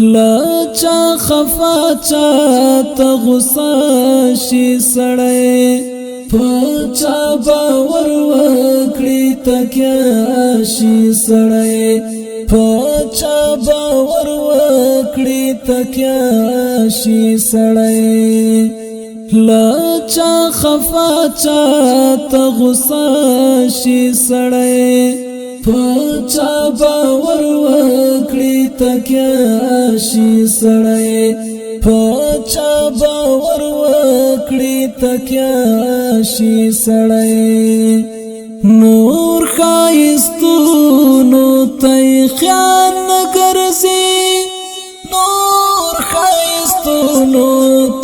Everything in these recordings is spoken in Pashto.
لا چا خفا چا تا غصه شي سړی پچا باور وکړي تکیا شي سړی پچا باور وکړي تکیا شي سړی لا چا خفا چا تا غصه شي سړی پچا باور وکړي تکیا شي سړی پچا باور وکړي تکیا شي سړی نور ښایستونو ته خیال نه ګرځي نور ښایستونو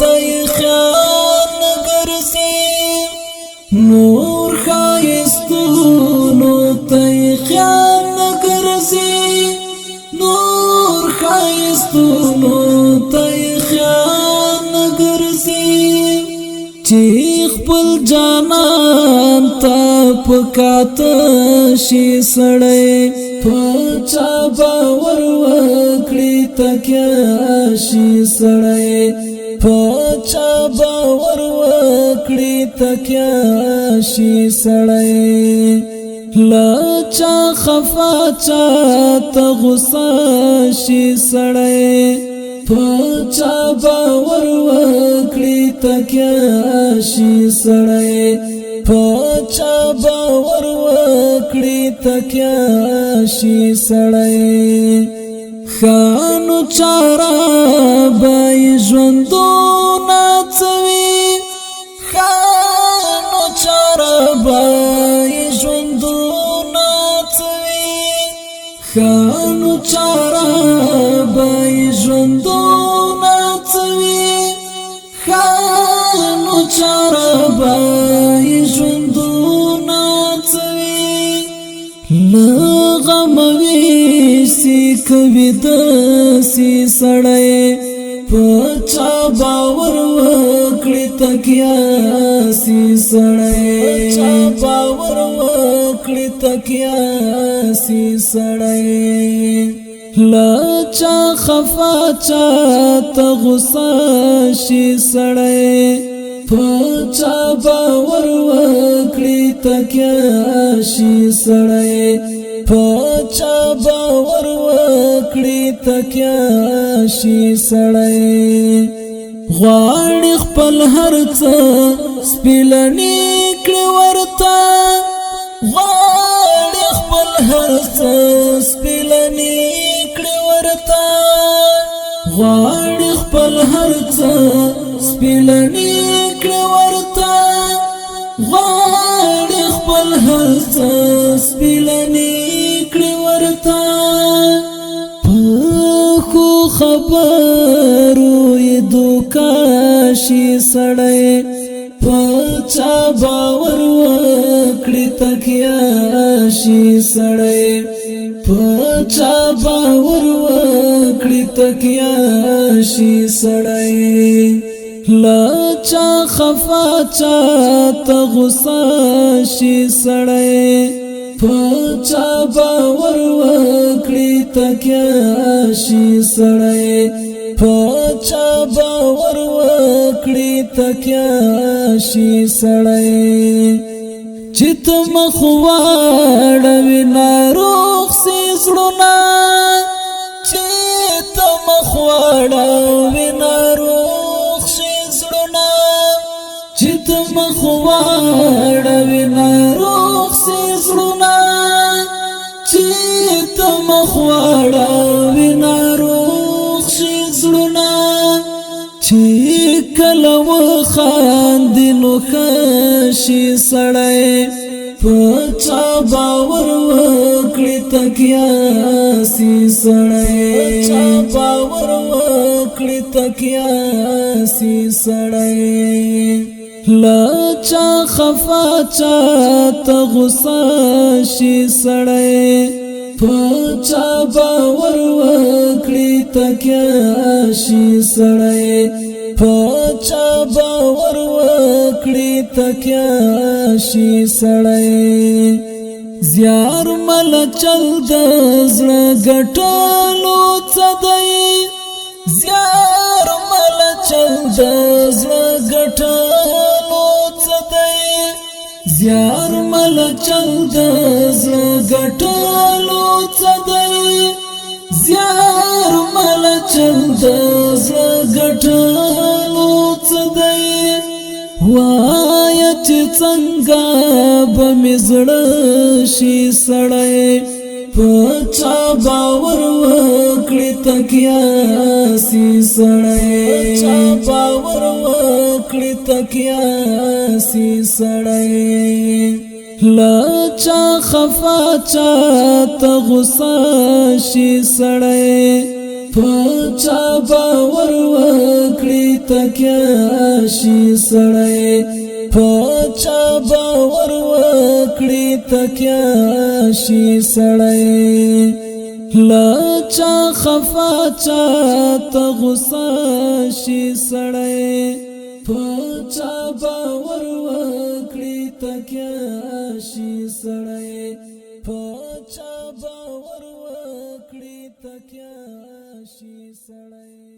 ته خیال نه ګرځي نور ښایستونو ته خیال نه ګرځي نور ښایستونو ته خیال نه ګرځي چې خپل جانان ته پکاته شي سړی پچا باور وکړي تکیا شي سړی پچا باور وکړي تکیا شي سړی لا چا خفا چا تا غصه شي سړی پچا باور وکړي تکیا شي سړی پچا باور وکړي تکیا شي سړی خانو چارا بای ژوندو ناڅوي خانو چارا بای ژوندو ناڅوي خانو چارا بای ژوندو ناڅوي خانو چارا بای ژوندو ناڅوي لغم ویسی کوي داسې سړی پچا باور وکړي تکیا سي سړی پچا باور وکړي تکیا سي سړی لا چا خفا چا تا غصه شي سړی پچا باور وکړي تکیا شي سړی پچا باور وکړي تکیا شي سړی غواړي خپل هر څه سپیلني کړي ورته غواړي خپل هر څه سپیلني کړي ورته غواړي خپل هر څه سپیلني کړي ورته غواړي خپل هر څه سپیلني کړي ورته خو خبرو یې دوکا شي سړی پچا باور وکړي تکیا شي سړی پچا باور وکړي تکیا شي سړی لا چا خفا چا تا غصه شي سړی پچا باور وکړي تکیا شي سړی پچا باور وکړي تکیا شي سړی چې ته مخ واړوې ناروغ سي زړونه چې ته مخ واړوې ناروغ سي زړونه چې ته مخ واړوې ناروغ سي زړونه چې ته مخ واړوې ناروغ سي زړونه چې کله وخاندې نو ښه شي سړی پچا باور وکړي تکیا سي سړی پچا باور وکړي تکیا سي سړی لا چا خفا چا تا غصه شي سړی پچا باور وکړي تکیا شي سړی پچا باور وکړي تکیا شي سړی زیار مل چل د زړه ګټلو څه دی زیار مل چل د زړه ګټلو څه دی زیار مل چل د زړه ګټلو څه دی زیار مل چل د زړه ګټلو څه دی وایه چې څنګه به مې زړه شي سړی په چا باور وکړي تکیه سي سړی په چا باور وکړي تکیه سي سړی له چا خفا چا ته غصه شي سړی په چا باور وکړي تکیه شي سړی په چا باور وکړي تکیه شي سړی له چا خفا چا ته غصه شي سړی په چا باور وکړي تکیه شي سړی په چا باور وکړي تکیه شي سړی